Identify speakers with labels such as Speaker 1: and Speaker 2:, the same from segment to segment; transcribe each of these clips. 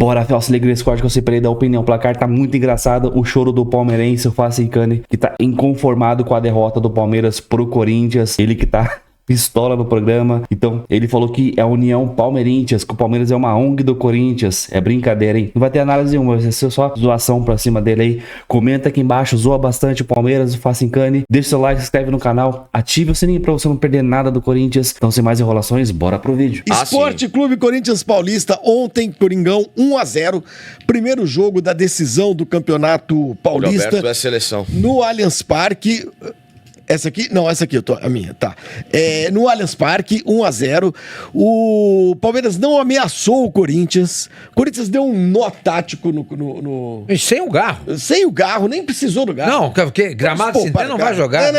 Speaker 1: Bora, Fel, se liga nesse corte que eu separei da opinião. O placar tá muito engraçado. O choro do palmeirense, o Facincani, que tá inconformado com a derrota do Palmeiras pro Corinthians. Ele que tá pistola no programa. Então, ele falou que é a União Palmeirintias, que o Palmeiras é uma ONG do Corinthians. É brincadeira, hein? Não vai ter análise nenhuma, vai ser só zoação pra cima dele aí. Comenta aqui embaixo, zoa bastante o Palmeiras, o Facincani. Deixa seu like, se inscreve no canal, ative o sininho pra você não perder nada do Corinthians. Então, sem mais enrolações, bora pro vídeo.
Speaker 2: Esporte Clube Corinthians Paulista, ontem, Coringão, 1-0. Primeiro jogo da decisão do Campeonato Paulista.
Speaker 3: Roberto é seleção.
Speaker 2: No Allianz Parque. Essa aqui? Não, essa aqui, a minha, tá. No Allianz Parque, 1-0. O Palmeiras não ameaçou o Corinthians. O Corinthians deu um nó tático no...
Speaker 4: Sem o Garro.
Speaker 2: Sem o Garro, nem precisou do Garro.
Speaker 4: Não, porque gramado central não vai jogar.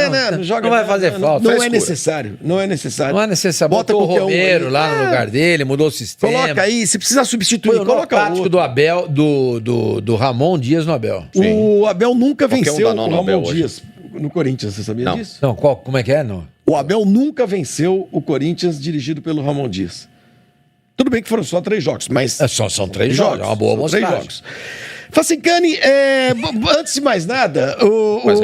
Speaker 2: Não
Speaker 4: vai fazer falta.
Speaker 2: Não é necessário. Não é necessário.
Speaker 4: Não é necessário.
Speaker 2: Bota
Speaker 4: Botou o
Speaker 2: qualquer
Speaker 4: Romero
Speaker 2: um
Speaker 4: lá no lugar dele, mudou o sistema.
Speaker 2: Coloca aí, se precisar substituir,
Speaker 4: Foi o
Speaker 2: coloca
Speaker 4: tático
Speaker 2: outro.
Speaker 4: do Abel, do Ramon Dias no Abel.
Speaker 2: O Abel nunca
Speaker 3: Qualquer um
Speaker 2: venceu
Speaker 3: dá nó
Speaker 2: o
Speaker 3: no Abel
Speaker 2: Ramon
Speaker 3: hoje.
Speaker 2: Dias no Corinthians, você sabia
Speaker 3: Não.
Speaker 2: disso?
Speaker 4: Não, como é que é? Não.
Speaker 2: O Abel nunca venceu o Corinthians dirigido pelo Ramon Dias. Tudo bem que foram só 3 jogos, mas...
Speaker 4: São 3 jogos, é uma boa
Speaker 2: são 3
Speaker 4: mostragem.
Speaker 2: jogos. Facincani, antes de mais nada,
Speaker 3: Mas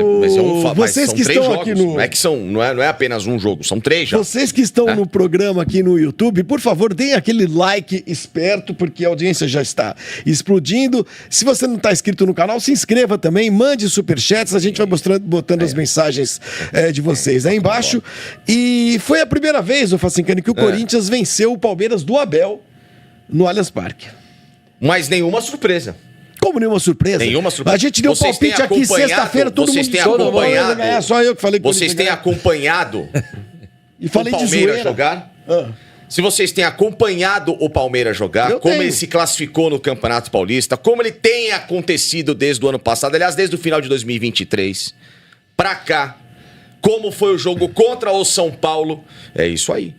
Speaker 2: vocês
Speaker 3: são
Speaker 2: que
Speaker 3: 3
Speaker 2: estão
Speaker 3: jogos.
Speaker 2: aqui no...
Speaker 3: Não é apenas um jogo, são 3 já.
Speaker 2: Vocês que estão no programa aqui no YouTube, por favor, deem aquele like esperto, porque a audiência já está explodindo. Se você não está inscrito no canal, se inscreva também, mande superchats, a gente vai botando as mensagens de vocês aí embaixo. E foi a primeira vez, o Facincani, que o Corinthians venceu o Palmeiras do Abel no Allianz Parque.
Speaker 3: Mas nenhuma surpresa.
Speaker 2: Como nenhuma surpresa?
Speaker 3: Nenhuma surpresa.
Speaker 2: A gente deu
Speaker 3: Vocês
Speaker 2: palpite
Speaker 3: têm
Speaker 2: aqui
Speaker 3: acompanhado-
Speaker 2: sexta-feira, todo
Speaker 3: vocês
Speaker 2: mundo
Speaker 3: têm
Speaker 2: todo mundo
Speaker 3: acompanhado-
Speaker 2: ia ganhar, só eu que falei que o
Speaker 3: Vocês
Speaker 2: Corinthians
Speaker 3: têm
Speaker 2: ia ganhar.
Speaker 3: acompanhado
Speaker 2: E falei
Speaker 3: o
Speaker 2: de
Speaker 3: Palmeiras
Speaker 2: zoeira.
Speaker 3: jogar?
Speaker 2: Ah.
Speaker 3: Se vocês têm acompanhado o Palmeiras jogar,
Speaker 2: Eu
Speaker 3: como
Speaker 2: tenho.
Speaker 3: ele se classificou no Campeonato Paulista, como ele tem acontecido desde o ano passado, aliás, desde o final de 2023, pra cá, como foi o jogo contra o São Paulo, é isso aí.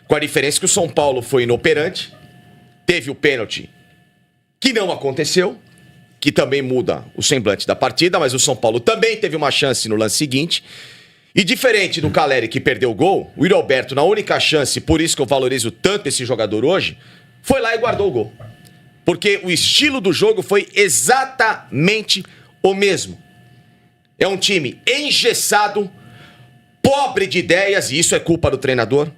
Speaker 3: Com a diferença que o São Paulo foi inoperante, teve o pênalti que não aconteceu, que também muda o semblante da partida, mas o São Paulo também teve uma chance no lance seguinte. E diferente do Caleri, que perdeu o gol, o Yuri Alberto, na única chance, por isso que eu valorizo tanto esse jogador hoje, foi lá e guardou o gol. Porque o estilo do jogo foi exatamente o mesmo. É um time engessado, pobre de ideias, e isso é culpa do treinador.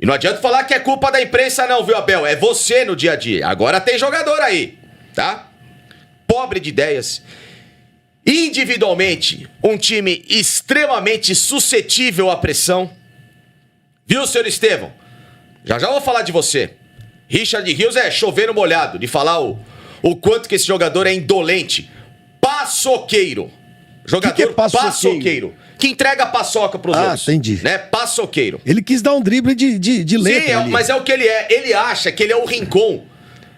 Speaker 3: E não adianta falar que é culpa da imprensa não, viu, Abel? É você no dia a dia. Agora tem jogador aí, tá? Pobre de ideias. Individualmente, um time extremamente suscetível à pressão. Viu, senhor Estevão? Já vou falar de você. Richard Rios é chover no molhado, de falar o quanto que esse jogador é indolente. Paçoqueiro. Jogador
Speaker 2: Que é paçoqueiro?
Speaker 3: paçoqueiro. Que entrega paçoca pros outros.
Speaker 2: Entendi.
Speaker 3: Né? Paçoqueiro.
Speaker 2: Ele quis dar um drible de letra.
Speaker 3: Sim,
Speaker 2: ali.
Speaker 3: mas é o que ele é. Ele acha que ele é o Rincon.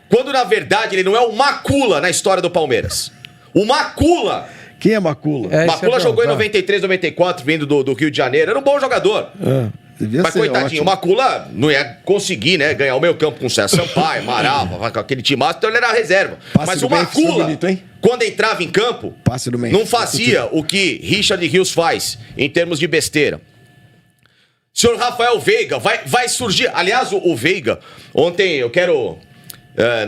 Speaker 3: Quando, na verdade, ele não é o Macula na história do Palmeiras. O Macula.
Speaker 2: Quem é Macula?
Speaker 3: Macula jogou em 93, 94, vindo do Rio de Janeiro. Era um bom jogador.
Speaker 2: Devia
Speaker 3: Mas,
Speaker 2: ser
Speaker 3: coitadinho,
Speaker 2: ótimo.
Speaker 3: o Macula não ia conseguir, né, ganhar o meio campo com o César Sampaio, Marava, com aquele timaço, então ele era reserva.
Speaker 2: Passe
Speaker 3: Mas
Speaker 2: do
Speaker 3: o
Speaker 2: Memphis foi
Speaker 3: Macula,
Speaker 2: bonito, hein?
Speaker 3: quando entrava em campo,
Speaker 2: Passe do Memphis.
Speaker 3: não fazia o que Richard Rios faz, em termos de besteira. Senhor Rafael Veiga, vai surgir... Aliás, o Veiga, ontem eu quero...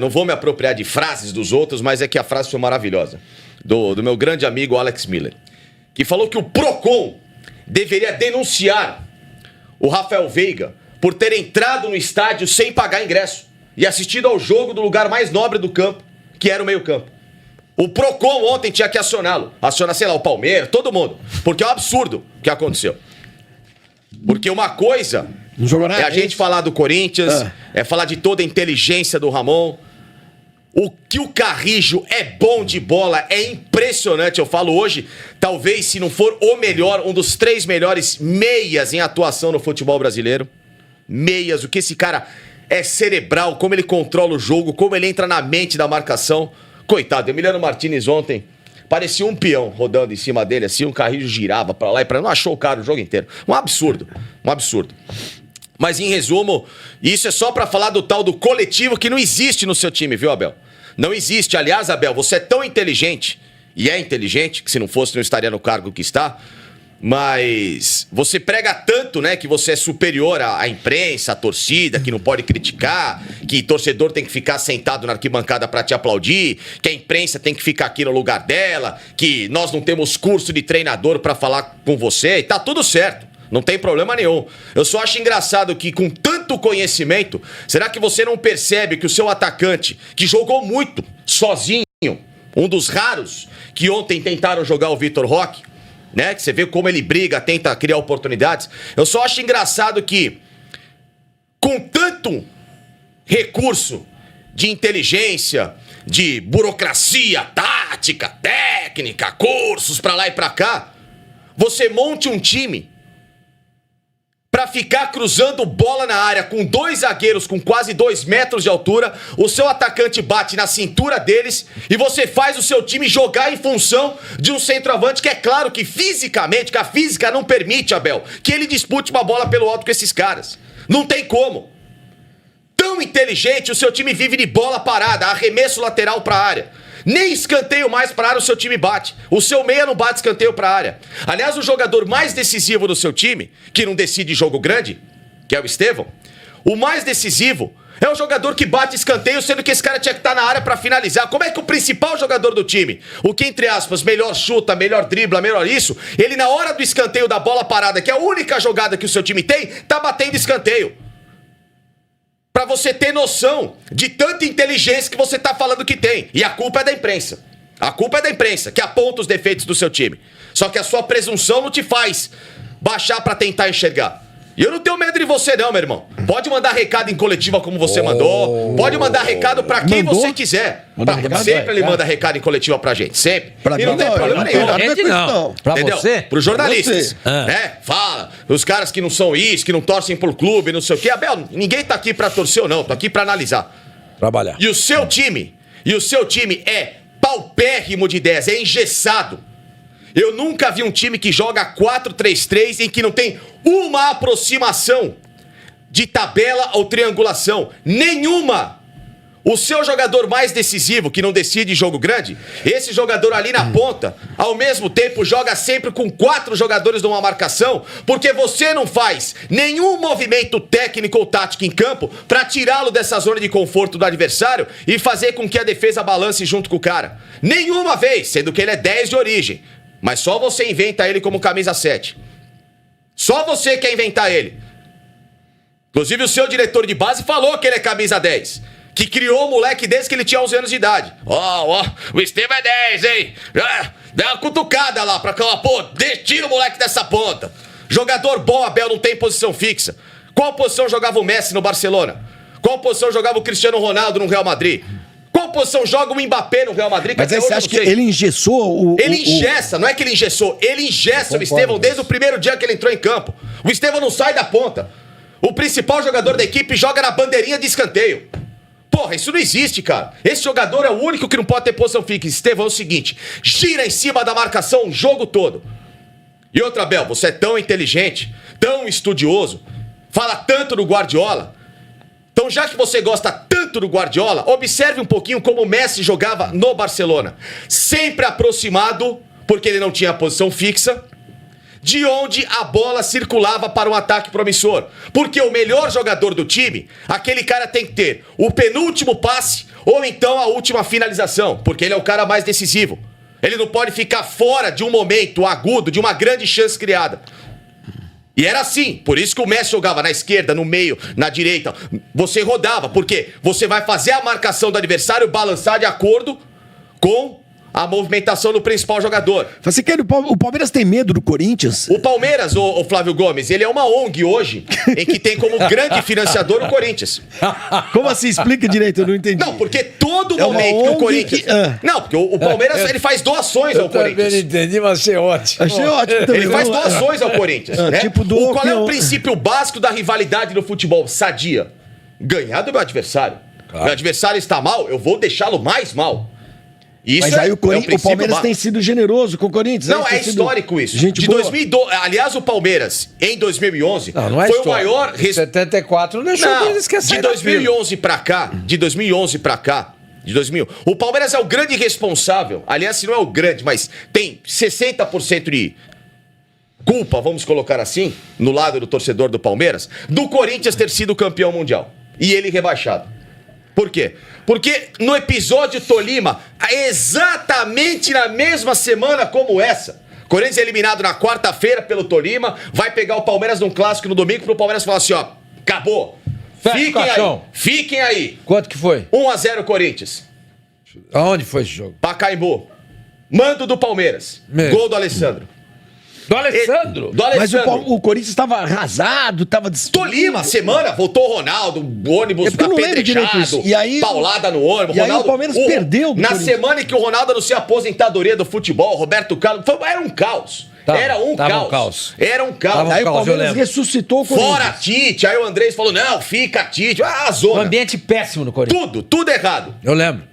Speaker 3: não vou me apropriar de frases dos outros, mas é que a frase foi maravilhosa. Do meu grande amigo Alex Miller, que falou que o Procon deveria denunciar o Rafael Veiga por ter entrado no estádio sem pagar ingresso e assistido ao jogo do lugar mais nobre do campo, que era o meio-campo. O Procon ontem tinha que acioná-lo. Aciona, sei lá, o Palmeiras, todo mundo. Porque é um absurdo o que aconteceu. Porque uma coisa
Speaker 2: Não jogou nada,
Speaker 3: é a gente falar do Corinthians, é falar de toda a inteligência do Ramon. O que o Carrijo é bom de bola é impressionante. Eu falo hoje, talvez se não for o melhor, um dos 3 melhores meias em atuação no futebol brasileiro. Meias, o que esse cara é cerebral, como ele controla o jogo, como ele entra na mente da marcação. Coitado, Emiliano Martinez ontem parecia um peão rodando em cima dele assim, o Carrijo girava pra lá e pra lá, não achou o cara o jogo inteiro. Um absurdo, um absurdo. Mas em resumo, isso é só pra falar do tal do coletivo que não existe no seu time, viu, Abel? Não existe. Aliás, Abel, você é tão inteligente, e é inteligente, que se não fosse não estaria no cargo que está, Mas você prega tanto, né, que você é superior à imprensa, à torcida, que não pode criticar, que torcedor tem que ficar sentado na arquibancada pra te aplaudir, que a imprensa tem que ficar aqui no lugar dela, que nós não temos curso de treinador pra falar com você, e tá tudo certo. Não tem problema nenhum. Eu só acho engraçado que com tanto conhecimento, será que você não percebe que o seu atacante, que jogou muito sozinho, um dos raros que ontem tentaram jogar o Vitor Roque, né? Que você vê como ele briga, tenta criar oportunidades. Eu só acho engraçado que, com tanto recurso de inteligência, de burocracia, tática, técnica, cursos pra lá e pra cá, você monte um time pra ficar cruzando bola na área com 2 zagueiros com quase 2 metros de altura, o seu atacante bate na cintura deles e você faz o seu time jogar em função de um centroavante que é claro que fisicamente, que a física não permite, Abel, que ele dispute uma bola pelo alto com esses caras. Não tem como. Tão inteligente, o seu time vive de bola parada, arremesso lateral pra área. Nem escanteio mais pra área o seu time bate. O seu meia não bate escanteio pra área. Aliás, o jogador mais decisivo do seu time, que não decide jogo grande, que é o Estevão, o mais decisivo é o jogador que bate escanteio, sendo que esse cara tinha que estar na área pra finalizar. Como é que o principal jogador do time, o que, entre aspas, melhor chuta, melhor dribla, melhor isso, ele na hora do escanteio da bola parada, que é a única jogada que o seu time tem, tá batendo escanteio. Pra você ter noção de tanta inteligência que você tá falando que tem. E a culpa é da imprensa. A culpa é da imprensa, que aponta os defeitos do seu time. Só que a sua presunção não te faz baixar pra tentar enxergar. E eu não tenho medo de você não, meu irmão. Pode mandar recado em coletiva como você mandou. Pode mandar recado pra quem você quiser. Sempre ele manda recado em coletiva pra gente. Sempre.
Speaker 2: Pra
Speaker 3: e não
Speaker 2: mim
Speaker 3: tem
Speaker 2: não,
Speaker 3: problema
Speaker 2: não
Speaker 3: nenhum.
Speaker 2: tem nada a ver com isso, não.
Speaker 4: Pra
Speaker 3: Entendeu?
Speaker 4: você?
Speaker 3: Pros jornalistas.
Speaker 2: Pra você.
Speaker 3: Né? Fala. Os caras que não são isso, que não torcem pro clube, não sei o quê. Abel, ninguém tá aqui pra torcer ou não. Tô aqui pra analisar.
Speaker 4: Trabalhar.
Speaker 3: E o seu time é paupérrimo de ideias, é engessado. Eu nunca vi um time que joga 4-3-3 em que não tem uma aproximação de tabela ou triangulação. Nenhuma! O seu jogador mais decisivo, que não decide jogo grande, esse jogador ali na ponta, ao mesmo tempo joga sempre com 4 jogadores numa marcação, porque você não faz nenhum movimento técnico ou tático em campo pra tirá-lo dessa zona de conforto do adversário e fazer com que a defesa balance junto com o cara. Nenhuma vez, sendo que ele é 10 de origem. Mas só você inventa ele como camisa 7. Só você quer inventar ele. Inclusive o seu diretor de base falou que ele é camisa 10. Que criou o moleque desde que ele tinha 11 anos de idade. Ó, o Estevão é 10, hein? Dá uma cutucada lá pra cá, pô, tira o moleque dessa ponta. Jogador bom, Abel, não tem posição fixa. Qual posição jogava o Messi no Barcelona? Qual posição jogava o Cristiano Ronaldo no Real Madrid? Qual posição joga o Mbappé no Real Madrid?
Speaker 2: Mas aí você acha que ele engessou
Speaker 3: Ele engessa, não é que ele engessou. Ele engessa o Estevão desde o primeiro dia que ele entrou em campo. O Estevão não sai da ponta. O principal jogador da equipe joga na bandeirinha de escanteio. Porra, isso não existe, cara. Esse jogador é o único que não pode ter posição fixa. Estevão, é o seguinte, gira em cima da marcação o jogo todo. E outra, Bel, você é tão inteligente, tão estudioso, fala tanto do Guardiola. Então, já que você gosta tanto do Guardiola, observe um pouquinho como o Messi jogava no Barcelona. Sempre aproximado, porque ele não tinha posição fixa, de onde a bola circulava para um ataque promissor. Porque o melhor jogador do time, aquele cara tem que ter o penúltimo passe ou então a última finalização, porque ele é o cara mais decisivo. Ele não pode ficar fora de um momento agudo, de uma grande chance criada. E era assim, por isso que o Messi jogava na esquerda, no meio, na direita. Você rodava, porque você vai fazer a marcação do adversário balançar de acordo com a movimentação do principal jogador.
Speaker 2: Você quer, o Palmeiras tem medo do Corinthians?
Speaker 3: O Palmeiras, o Flávio Gomes, ele é uma ONG hoje, em que tem como grande financiador o Corinthians.
Speaker 2: Como assim? Explica direito, eu não entendi.
Speaker 3: Não, porque todo
Speaker 2: É uma
Speaker 3: momento que o
Speaker 2: ONG
Speaker 3: Corinthians...
Speaker 2: que-
Speaker 3: Não, porque o Palmeiras, ele faz doações ao
Speaker 4: Também não
Speaker 3: Corinthians.
Speaker 4: entendi, mas achei ótimo.
Speaker 2: Achei ótimo também.
Speaker 3: Ele faz
Speaker 2: Vamos lá.
Speaker 3: doações ao Corinthians, né?
Speaker 2: tipo,
Speaker 3: Qual é o
Speaker 2: que-
Speaker 3: princípio básico da rivalidade no futebol sadia? Ganhar do meu adversário.
Speaker 4: Claro.
Speaker 3: Meu adversário está mal, eu vou deixá-lo mais mal. Isso
Speaker 2: Mas aí o
Speaker 3: princípio
Speaker 2: Palmeiras
Speaker 3: básico.
Speaker 2: tem sido generoso com o Corinthians.
Speaker 3: Não,
Speaker 2: tem
Speaker 3: é
Speaker 2: sido
Speaker 3: histórico isso.
Speaker 2: Gente
Speaker 3: de
Speaker 2: boa.
Speaker 3: 2012, aliás, o Palmeiras, em 2011,
Speaker 4: Não é
Speaker 3: foi
Speaker 4: história.
Speaker 3: o maior...
Speaker 4: 74 não deixou
Speaker 3: Não,
Speaker 4: ele esquecer.
Speaker 3: de 2011 pra cá, de 2000, o Palmeiras é o grande responsável. Aliás, se não é o grande, mas tem 60% de culpa, vamos colocar assim, no lado do torcedor do Palmeiras, do Corinthians ter sido campeão mundial e ele rebaixado. Por quê? Porque no episódio Tolima, exatamente na mesma semana como essa, Corinthians é eliminado na quarta-feira pelo Tolima, vai pegar o Palmeiras num clássico no domingo pro Palmeiras falar assim, ó, acabou. Fiquem aí.
Speaker 4: Quanto que foi?
Speaker 3: 1-0 Corinthians.
Speaker 4: Aonde foi esse jogo?
Speaker 3: Pacaembu. Mando do Palmeiras.
Speaker 4: Mesmo.
Speaker 3: Gol do Alessandro.
Speaker 4: Do Alessandro?
Speaker 3: Do
Speaker 2: Mas
Speaker 3: Alessandro.
Speaker 2: o Corinthians estava arrasado, estava...
Speaker 3: Tolima, semana, voltou o Ronaldo, o ônibus
Speaker 2: É porque eu não lembro direito
Speaker 3: apedrejado,
Speaker 2: isso. E aí-
Speaker 3: paulada no ônibus.
Speaker 2: e aí o Palmeiras perdeu do
Speaker 3: Na
Speaker 2: Corinthians.
Speaker 3: semana em que o Ronaldo anunciou a aposentadoria do futebol, Roberto Carlos, era um caos. Era um caos. Era um caos.
Speaker 4: Tava
Speaker 2: Aí o
Speaker 4: Caos, eu
Speaker 2: Palmeiras
Speaker 4: lembro.
Speaker 2: ressuscitou o Corinthians.
Speaker 3: Fora Tite, aí o Andrés falou, não, fica Tite, a
Speaker 4: Um
Speaker 3: zona.
Speaker 4: ambiente péssimo no Corinthians.
Speaker 3: Tudo errado.
Speaker 4: Eu lembro.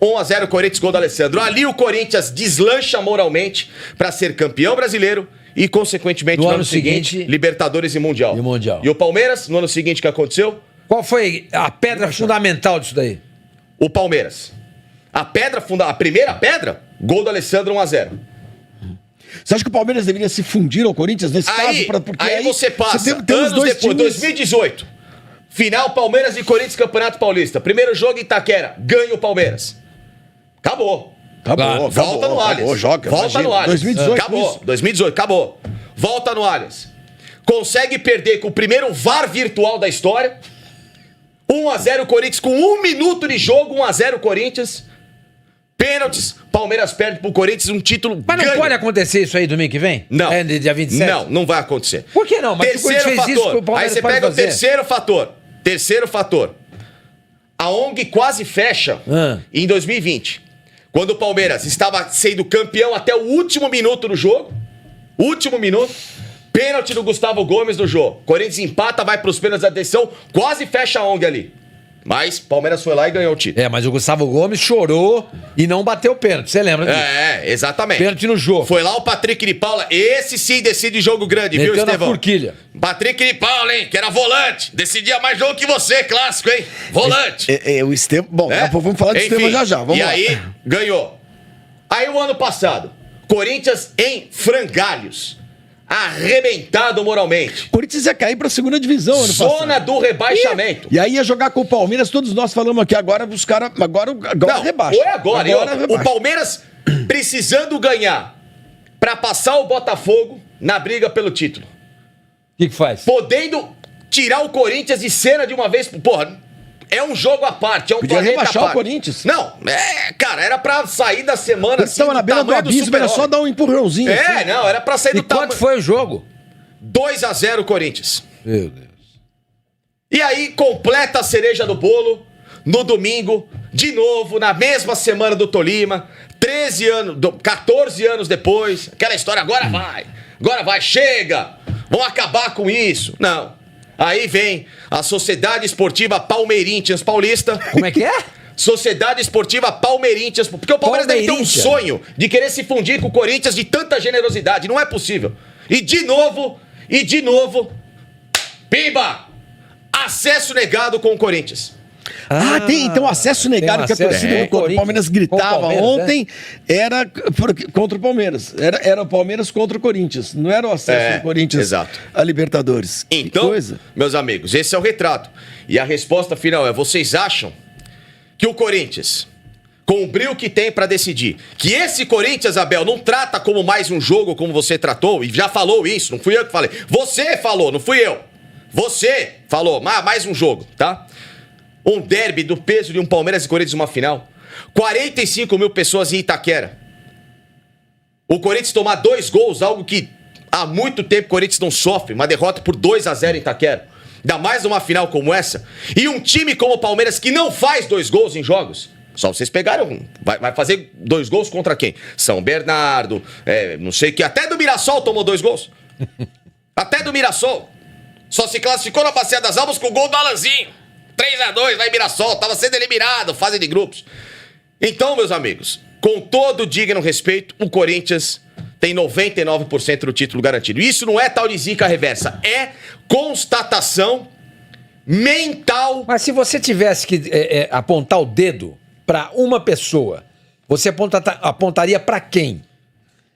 Speaker 3: 1-0 Corinthians, gol do Alessandro. Ali o Corinthians deslancha moralmente para ser campeão brasileiro e, consequentemente,
Speaker 4: No
Speaker 3: no
Speaker 4: ano
Speaker 3: ano seguinte,
Speaker 4: seguinte,
Speaker 3: Libertadores e Mundial.
Speaker 4: e Mundial.
Speaker 3: E o Palmeiras, no ano seguinte, o que aconteceu?
Speaker 4: Qual foi a pedra fundamental disso daí?
Speaker 3: O Palmeiras. A primeira pedra, gol do Alessandro 1-0.
Speaker 2: Você acha que o Palmeiras deveria se fundir ao Corinthians nesse
Speaker 3: Aí,
Speaker 2: caso? Porque
Speaker 3: aí você passa,
Speaker 2: tem os
Speaker 3: anos
Speaker 2: dois
Speaker 3: depois,
Speaker 2: times.
Speaker 3: 2018. Final Palmeiras e Corinthians, Campeonato Paulista. Primeiro jogo em Itaquera, ganha o Palmeiras. Acabou.
Speaker 2: Acabou,
Speaker 3: Volta no Allianz.
Speaker 2: joga.
Speaker 3: Volta
Speaker 2: imagina.
Speaker 3: no Allianz.
Speaker 2: 2018
Speaker 3: Acabou.
Speaker 2: isso.
Speaker 3: 2018, acabou. Volta no Allianz. Consegue perder com o primeiro VAR virtual da história. 1-0 Corinthians com 1 minuto de jogo, 1-0 Corinthians. Pênaltis, Palmeiras perde pro Corinthians um título
Speaker 4: Mas não
Speaker 3: ganho.
Speaker 4: pode acontecer isso aí domingo que vem?
Speaker 3: Não.
Speaker 4: É dia 27?
Speaker 3: Não vai acontecer.
Speaker 4: Por que não? Mas se o
Speaker 3: Terceiro
Speaker 4: Corinthians fez
Speaker 3: fator.
Speaker 4: isso, o Palmeiras
Speaker 3: Aí você
Speaker 4: pode
Speaker 3: pega
Speaker 4: fazer.
Speaker 3: o terceiro fator. Terceiro fator. A ONG quase fecha em 2020. Quando o Palmeiras estava sendo campeão até o último minuto do jogo. Último minuto. Pênalti do Gustavo Gomes no jogo. Corinthians empata, vai pros pênaltis da decisão. Quase fecha a ONG ali. Mas Palmeiras foi lá e ganhou o título.
Speaker 4: É, mas o Gustavo Gomes chorou e não bateu o pênalti. Você lembra disso?
Speaker 3: Exatamente.
Speaker 4: Pênalti no jogo.
Speaker 3: Foi lá o Patrick de Paula. Esse sim decide jogo grande, viu,
Speaker 4: Meteu na
Speaker 3: Estevão?
Speaker 4: forquilha.
Speaker 3: Patrick de Paula, hein? Que era volante. Decidia mais jogo que você, clássico, hein? Volante.
Speaker 2: O Estevam... Bom, daqui a pouco vamos falar do
Speaker 3: Enfim,
Speaker 2: Estevam já. Vamos
Speaker 3: e
Speaker 2: lá.
Speaker 3: aí, ganhou. Aí o ano passado, Corinthians em frangalhos. Arrebentado moralmente.
Speaker 2: O Corinthians ia cair pra segunda divisão ano passado.
Speaker 3: Zona do rebaixamento.
Speaker 2: E aí ia jogar com o Palmeiras, todos nós falamos aqui, agora os caras... Agora
Speaker 3: Não,
Speaker 2: rebaixa.
Speaker 3: ou é agora. E outra,
Speaker 2: rebaixa.
Speaker 3: o Palmeiras precisando ganhar pra passar o Botafogo na briga pelo título.
Speaker 4: O que faz?
Speaker 3: Podendo tirar o Corinthians de cena de uma vez. Porra, é um jogo à parte, é um
Speaker 2: Podia
Speaker 3: planeta à
Speaker 2: rebaixar
Speaker 3: parte.
Speaker 2: o Corinthians.
Speaker 3: Não, cara, era pra sair da semana
Speaker 2: Quando estava na beira do abismo, era só dar um empurrãozinho. assim.
Speaker 3: Não, era pra sair
Speaker 4: E
Speaker 3: do
Speaker 4: quanto foi o jogo?
Speaker 3: 2-0 Corinthians.
Speaker 4: Meu Deus.
Speaker 3: E aí, completa a cereja do bolo, no domingo, de novo, na mesma semana do Tolima, 14 anos depois, aquela história, agora vai, chega, vamos acabar com isso. Não. Aí vem a Sociedade Esportiva Palmeirintians Paulista.
Speaker 4: Como é que é?
Speaker 3: Sociedade Esportiva Palmeirintians, porque o Palmeiras deve ter um
Speaker 4: Palmeirintians.
Speaker 3: sonho de querer se fundir com o Corinthians de tanta generosidade, não é possível. E de novo, pimba! Acesso negado com o Corinthians.
Speaker 2: Tem então acesso negado que a
Speaker 4: acesso.
Speaker 2: torcida do Palmeiras gritava
Speaker 4: Com o Palmeiras,
Speaker 2: ontem era contra o Palmeiras. Era o Palmeiras contra o Corinthians. Não era o acesso do Corinthians
Speaker 3: exato.
Speaker 2: a Libertadores. Que
Speaker 3: Então,
Speaker 2: coisa.
Speaker 3: meus amigos, esse é o retrato. E a resposta final é: vocês acham que o Corinthians, com o brilho que tem pra decidir, que esse Corinthians, Abel, não trata como mais um jogo como você tratou, e já falou isso, não fui eu que falei. Você falou, não fui eu. Você falou, mais um jogo, tá? Um derby do peso de um Palmeiras e Corinthians numa final. 45 mil pessoas em Itaquera. O Corinthians tomar 2 gols, algo que há muito tempo o Corinthians não sofre. Uma derrota por 2-0 em Itaquera. Ainda mais numa final como essa. E um time como o Palmeiras que não faz 2 gols em jogos. Só vocês pegaram. Vai fazer 2 gols contra quem? São Bernardo, não sei o que. Até do Mirassol tomou 2 gols. Até do Mirassol. Só se classificou na Bacia das Almas com o gol do Alanzinho. 3-2 lá em Mirassol, tava sendo eliminado, fase de grupos. Então, meus amigos, com todo o digno respeito, o Corinthians tem 99% do título garantido. Isso não é tal de zica reversa, é constatação mental.
Speaker 4: Mas se você tivesse que apontar o dedo pra uma pessoa, você apontaria pra quem?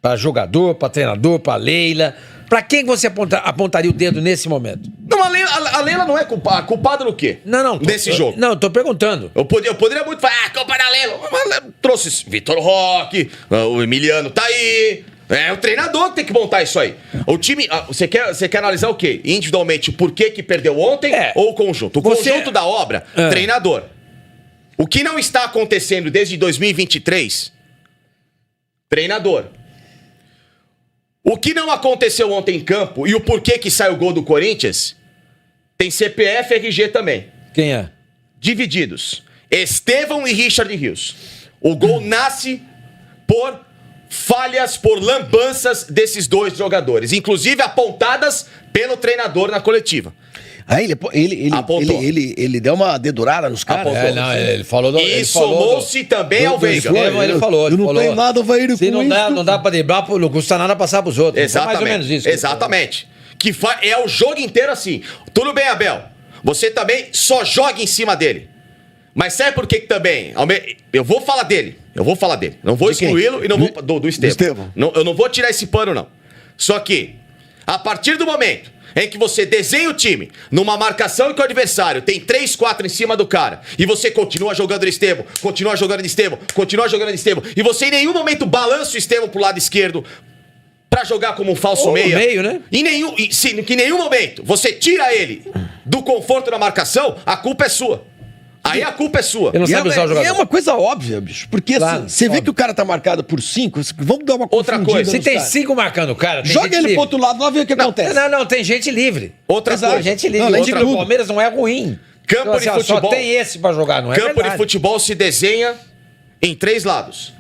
Speaker 4: Pra jogador, pra treinador, pra Leila, Pra quem você apontaria o dedo nesse momento?
Speaker 3: Não, a Leila não é culpada. Culpada no quê?
Speaker 4: Não.
Speaker 3: Nesse jogo.
Speaker 4: Não, tô perguntando.
Speaker 3: Eu poderia muito falar, culpa da Leila. Mas trouxe Vitor Roque, o Emiliano tá aí. É o treinador que tem que montar isso aí. O time. Você quer analisar o quê? Individualmente, por que perdeu ontem ou o conjunto? O conjunto da obra, treinador. O que não está acontecendo desde 2023? Treinador. O que não aconteceu ontem em campo e o porquê que sai o gol do Corinthians, tem CPF e RG também.
Speaker 4: Quem é?
Speaker 3: Divididos. Estevão e Richard Rios. O gol nasce por falhas, por lambanças desses dois jogadores. Inclusive apontadas pelo treinador na coletiva.
Speaker 2: Aí
Speaker 3: Apontou.
Speaker 2: ele deu uma dedurada nos caras.
Speaker 3: Apontou.
Speaker 4: Ele falou
Speaker 3: E somou-se também ao Veiga.
Speaker 4: Ele falou.
Speaker 2: Eu não tenho nada, Vaíro,
Speaker 4: Se
Speaker 2: com
Speaker 4: não dá pra driblar, não custa nada passar pros outros.
Speaker 3: Exatamente.
Speaker 4: Mais ou menos isso.
Speaker 3: Exatamente. É o jogo inteiro assim. Tudo bem, Abel. Você também só joga em cima dele. Mas sabe por que também? Eu vou falar dele. Não vou excluí-lo e não vou. Do Estevão. Eu não vou tirar esse pano, não. Só que, a partir do momento em que você desenha o time numa marcação em que o adversário tem 3, 4 em cima do cara e você continua jogando Estevão, e você em nenhum momento balança o Estevão pro lado esquerdo pra jogar como um falso meia.
Speaker 4: Meio, né?
Speaker 3: Em nenhum momento você tira ele do conforto da marcação, a culpa é sua. Aí a culpa é sua.
Speaker 4: Ele não sabe usar o jogador.
Speaker 2: É uma coisa óbvia, bicho. Porque assim, você vê que o cara tá marcado por 5, vamos dar uma
Speaker 3: Outra coisa.
Speaker 4: Se tem 5 marcando o cara, tem
Speaker 2: joga
Speaker 4: gente
Speaker 2: ele
Speaker 4: livre.
Speaker 2: pro outro lado, lá vê o que acontece.
Speaker 4: Não, tem gente livre.
Speaker 3: Outra
Speaker 4: Exato,
Speaker 3: coisa.
Speaker 4: gente livre.
Speaker 2: Não,
Speaker 4: O time do Palmeiras não é ruim.
Speaker 3: Campo de futebol.
Speaker 4: Só tem esse pra jogar, não é
Speaker 3: Campo
Speaker 4: verdade.
Speaker 3: de futebol se desenha em 3 lados: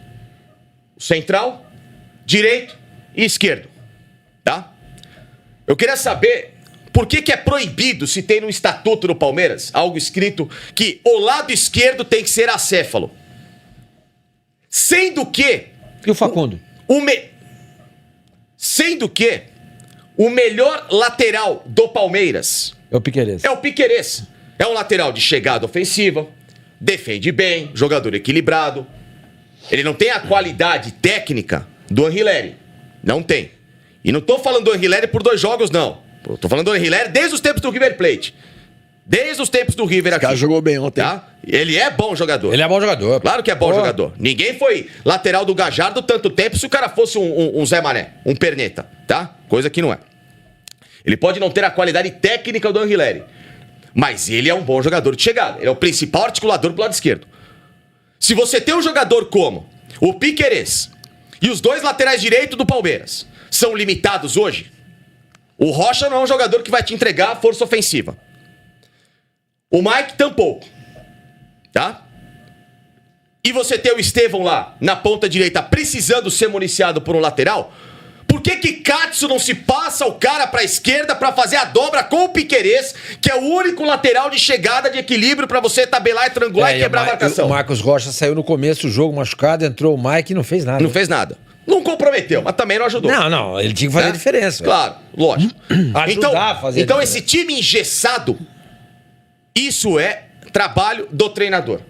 Speaker 3: central, direito e esquerdo. Tá? Eu queria saber por que é proibido, se tem no estatuto do Palmeiras, algo escrito que o lado esquerdo tem que ser acéfalo. Sendo que
Speaker 4: E o Facundo?
Speaker 3: Sendo que o melhor lateral do Palmeiras
Speaker 4: É o Piquerez.
Speaker 3: é o Piquerez. É um lateral de chegada ofensiva, defende bem, jogador equilibrado. Ele não tem a qualidade técnica do Anrileri. Não tem. E não tô falando do Anrileri por 2 jogos, não. Eu tô falando do Anrileri desde os tempos do River Plate. Desde os tempos do River aqui.
Speaker 2: O cara jogou bem ontem.
Speaker 3: Tá? Ele é bom jogador.
Speaker 4: Ele é bom jogador.
Speaker 3: Claro que é bom jogador. Ninguém foi lateral do Gajardo tanto tempo se o cara fosse um Zé Mané, um perneta, tá? Coisa que não é. Ele pode não ter a qualidade técnica do Anrileri, mas ele é um bom jogador de chegada. Ele é o principal articulador pro lado esquerdo. Se você tem um jogador como o Piquerez e os 2 laterais direitos do Palmeiras são limitados hoje, o Rocha não é um jogador que vai te entregar a força ofensiva. O Mike tampouco. Tá? E você tem o Estevão lá, na ponta direita, precisando ser municiado por um lateral. Por que Katsu não se passa o cara pra esquerda pra fazer a dobra com o Piquerez, que é o único lateral de chegada de equilíbrio pra você tabelar e triangular e quebrar a marcação?
Speaker 4: O Marcos Rocha saiu no começo do jogo machucado, entrou o Mike e não fez nada.
Speaker 3: Não fez nada. Não comprometeu, mas também não ajudou.
Speaker 4: Não, ele tinha que fazer a diferença.
Speaker 3: Claro, lógico.
Speaker 4: Ajudar a fazer a
Speaker 3: então
Speaker 4: diferença.
Speaker 3: esse time engessado, isso é trabalho do treinador,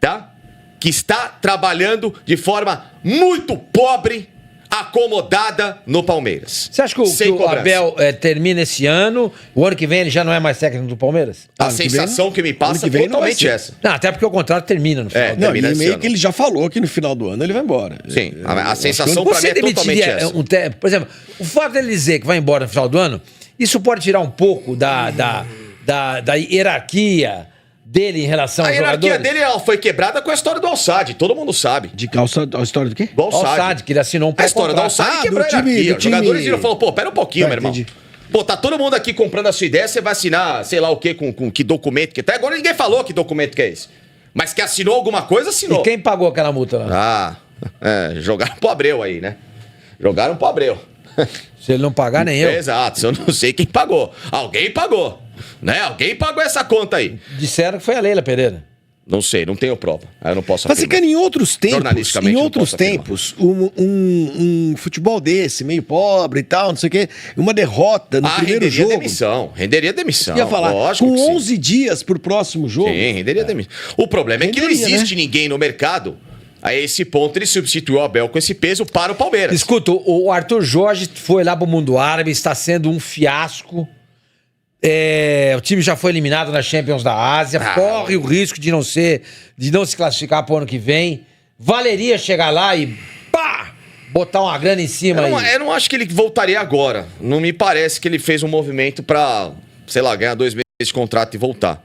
Speaker 3: tá? Que está trabalhando de forma muito pobre, acomodada no Palmeiras.
Speaker 4: Você acha que o Abel termina esse ano, o ano que vem ele já não é mais técnico do Palmeiras?
Speaker 3: A sensação que me passa é totalmente essa.
Speaker 4: Não, até porque o contrato termina no final.
Speaker 2: Não,
Speaker 3: termina
Speaker 2: e
Speaker 3: esse
Speaker 2: meio
Speaker 3: ano.
Speaker 2: que ele já falou que no final do ano ele vai embora.
Speaker 3: Sim, a sensação pra mim
Speaker 4: Você
Speaker 3: é totalmente
Speaker 4: demitiria
Speaker 3: essa.
Speaker 4: por exemplo, o fato dele dizer que vai embora no final do ano, isso pode tirar um pouco da hierarquia dele em relação
Speaker 3: A
Speaker 4: aos
Speaker 3: hierarquia
Speaker 4: jogadores?
Speaker 3: dele foi quebrada com a história do Alçade, todo mundo sabe.
Speaker 2: De calça, a história do quê?
Speaker 3: Do Alçade.
Speaker 4: Alçade, que ele assinou um
Speaker 3: A história do
Speaker 4: pré-contrato.
Speaker 3: Alçade quebrou a
Speaker 2: do time-
Speaker 3: hierarquia.
Speaker 2: do
Speaker 3: Os jogadores
Speaker 2: time-
Speaker 3: viram e falaram, pô, pera um pouquinho,
Speaker 2: Tá,
Speaker 3: meu irmão.
Speaker 2: entendi.
Speaker 3: Pô, tá todo mundo aqui comprando a sua ideia, você vai assinar, sei lá o quê, com que documento que tá. Agora ninguém falou que documento que é esse. Mas que assinou alguma coisa, assinou.
Speaker 4: E quem pagou aquela multa lá?
Speaker 3: Jogaram pro Abreu aí, né? Jogaram pro Abreu.
Speaker 4: Se ele não pagar, nem eu.
Speaker 3: Exato, eu não sei quem pagou. Alguém pagou, né? Alguém pagou essa conta aí.
Speaker 4: Disseram que foi a Leila Pereira.
Speaker 3: Não sei, não tenho prova. Aí eu não posso
Speaker 2: Mas,
Speaker 3: afirmar.
Speaker 2: cara, em outros tempos,
Speaker 3: Jornalisticamente, não posso
Speaker 2: um futebol desse, meio pobre e tal, não sei o quê, uma derrota no primeiro jogo.
Speaker 3: Renderia demissão.
Speaker 2: Ia falar,
Speaker 3: Lógico
Speaker 2: com
Speaker 3: que sim.
Speaker 2: 11 dias pro próximo jogo.
Speaker 3: Sim, renderia demissão. O problema é que não
Speaker 2: Renderia,
Speaker 3: existe ninguém no mercado a esse ponto ele substituiu o Abel com esse peso para o Palmeiras.
Speaker 4: Escuta, o Arthur Jorge foi lá pro mundo árabe, está sendo um fiasco. O time já foi eliminado na Champions da Ásia, corre o risco de não se classificar pro ano que vem. Valeria chegar lá e pá! Botar uma grana em cima aí.
Speaker 3: Eu não acho que ele voltaria agora. Não me parece que ele fez um movimento pra, sei lá, ganhar 2 meses de contrato e voltar.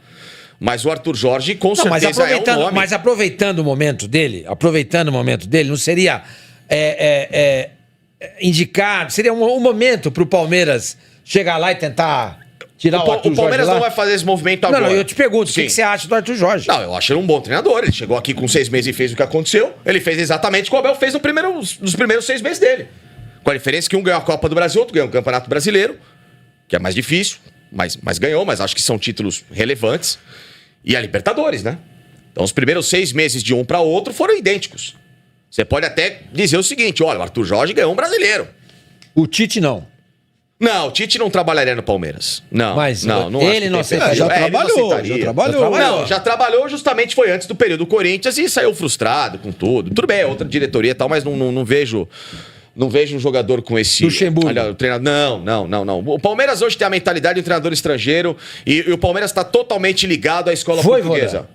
Speaker 3: Mas o Arthur Jorge, com certeza, é um nome.
Speaker 4: Mas aproveitando o momento dele, não seria indicar, seria um momento pro Palmeiras chegar lá e tentar tirar o Arthur Jorge.
Speaker 3: O Palmeiras
Speaker 4: lá?
Speaker 3: não vai fazer esse movimento agora.
Speaker 4: Não, eu te pergunto, o que você acha do Arthur Jorge?
Speaker 3: Não, eu acho ele um bom treinador. Ele chegou aqui com 6 meses e fez o que aconteceu. Ele fez exatamente o que o Abel fez nos primeiros 6 meses dele. Com a diferença que um ganhou a Copa do Brasil, outro ganhou o Campeonato Brasileiro, que é mais difícil, mas ganhou, mas acho que são títulos relevantes. E a Libertadores, né? Então os primeiros 6 meses de um para outro foram idênticos. Você pode até dizer o seguinte, olha, o Arthur Jorge ganhou um brasileiro.
Speaker 4: O Tite não.
Speaker 3: Não, o Tite não trabalharia no Palmeiras. Não,
Speaker 4: mas
Speaker 3: não
Speaker 4: ele não aceitaria.
Speaker 2: Já trabalhou.
Speaker 3: Não, já trabalhou, justamente foi antes do período do Corinthians e saiu frustrado com tudo. Tudo bem, é outra diretoria e tal, mas não vejo um jogador com esse...
Speaker 4: Luxemburgo.
Speaker 3: Olha, o treinador... Não. O Palmeiras hoje tem a mentalidade de um treinador estrangeiro e o Palmeiras está totalmente ligado à escola portuguesa.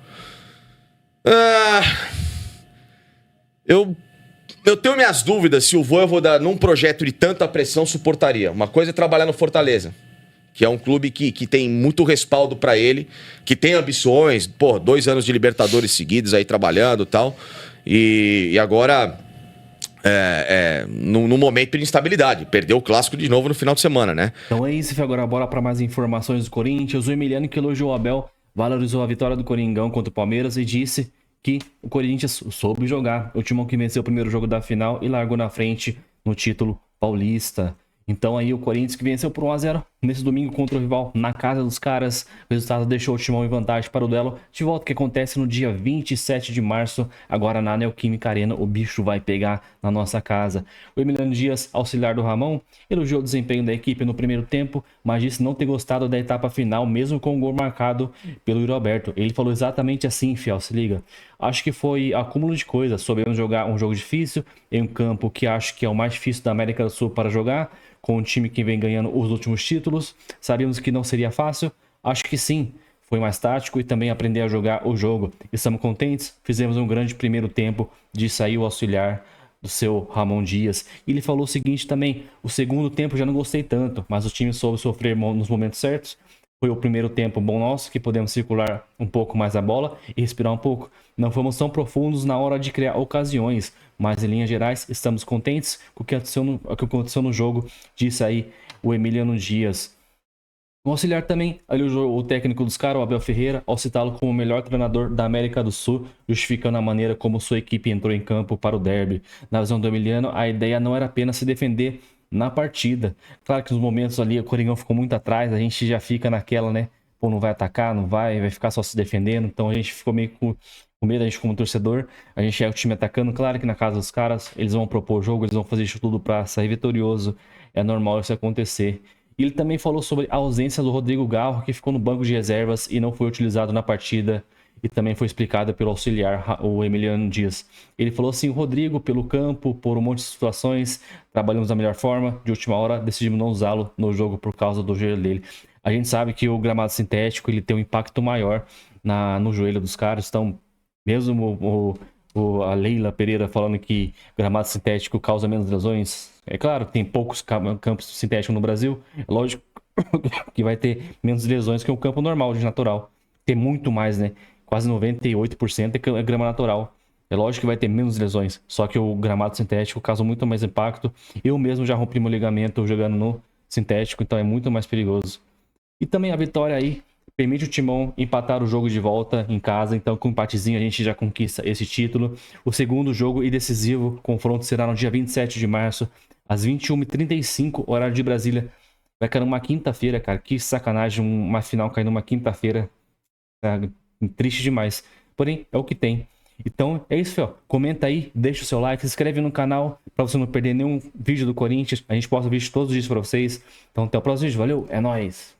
Speaker 3: Eu tenho minhas dúvidas se o Vojvoda, num projeto de tanta pressão, suportaria. Uma coisa é trabalhar no Fortaleza, que é um clube que tem muito respaldo pra ele, que tem ambições, 2 anos de Libertadores seguidos aí trabalhando e tal, e agora, num momento de instabilidade, perdeu o Clássico de novo no final de semana, né?
Speaker 1: Então é isso, agora bora para mais informações do Corinthians. O Emiliano, que elogiou o Abel, valorizou a vitória do Coringão contra o Palmeiras e disse que o Corinthians soube jogar. O Timão que venceu o primeiro jogo da final e largou na frente no título paulista. Então aí o Corinthians que venceu por 1-0 nesse domingo contra o rival na casa dos caras. O resultado deixou o Timão em vantagem para o duelo de volta que acontece no dia 27 de março. Agora na Neoquímica Arena o bicho vai pegar na nossa casa. O Emiliano Dias, auxiliar do Ramon, elogiou o desempenho da equipe no primeiro tempo, mas disse não ter gostado da etapa final, mesmo com o gol marcado pelo Yuri Alberto. Ele falou exatamente assim, fiel, se liga. Acho que foi acúmulo de coisas. Soubemos jogar um jogo difícil em um campo que acho que é o mais difícil da América do Sul para jogar, com um time que vem ganhando os últimos títulos. Sabíamos que não seria fácil? Acho que sim. Foi mais tático e também aprender a jogar o jogo. Estamos contentes? Fizemos um grande primeiro tempo, disse aí o auxiliar do seu Ramon Dias. E ele falou o seguinte também, o segundo tempo já não gostei tanto, mas o time soube sofrer nos momentos certos. Foi o primeiro tempo bom nosso, que podemos circular um pouco mais a bola e respirar um pouco. Não fomos tão profundos na hora de criar ocasiões, mas em linhas gerais estamos contentes com o que aconteceu no jogo, disse aí o Emiliano Dias. O auxiliar também elogiou o técnico dos caras, o Abel Ferreira, ao citá-lo como o melhor treinador da América do Sul, justificando a maneira como sua equipe entrou em campo para o derby. Na visão do Emiliano, a ideia não era apenas se defender na partida. Claro que nos momentos ali o Coringão ficou muito atrás, a gente já fica naquela, né? Pô, não vai atacar, não vai ficar só se defendendo. Então a gente ficou meio com medo, a gente como torcedor. A gente é o time atacando, claro que na casa dos caras, eles vão propor o jogo, eles vão fazer isso tudo pra sair vitorioso. É normal isso acontecer. E ele também falou sobre a ausência do Rodrigo Garro, que ficou no banco de reservas e não foi utilizado na partida. E também foi explicada pelo auxiliar, o Emiliano Dias. Ele falou assim, o Rodrigo, pelo campo, por um monte de situações, trabalhamos da melhor forma, de última hora decidimos não usá-lo no jogo por causa do joelho dele. A gente sabe que o gramado sintético ele tem um impacto maior no joelho dos caras, então mesmo a Leila Pereira falando que gramado sintético causa menos lesões, é claro, tem poucos campos sintéticos no Brasil, é lógico que vai ter menos lesões que um campo normal, de natural. Tem muito mais, né? Quase 98% é grama natural. É lógico que vai ter menos lesões, só que o gramado sintético causa muito mais impacto. Eu mesmo já rompi meu ligamento jogando no sintético, então é muito mais perigoso. E também a vitória aí permite o Timão empatar o jogo de volta em casa, então com um empatezinho a gente já conquista esse título. O segundo jogo e decisivo confronto será no dia 27 de março, às 21h35, horário de Brasília. Vai cair numa quinta-feira, cara. Que sacanagem uma final cair numa quinta-feira. Triste demais. Porém, é o que tem. Então, é isso, ó. Comenta aí, deixa o seu like, se inscreve no canal pra você não perder nenhum vídeo do Corinthians. A gente posta vídeo todos os dias pra vocês. Então, até o próximo vídeo. Valeu, é nóis!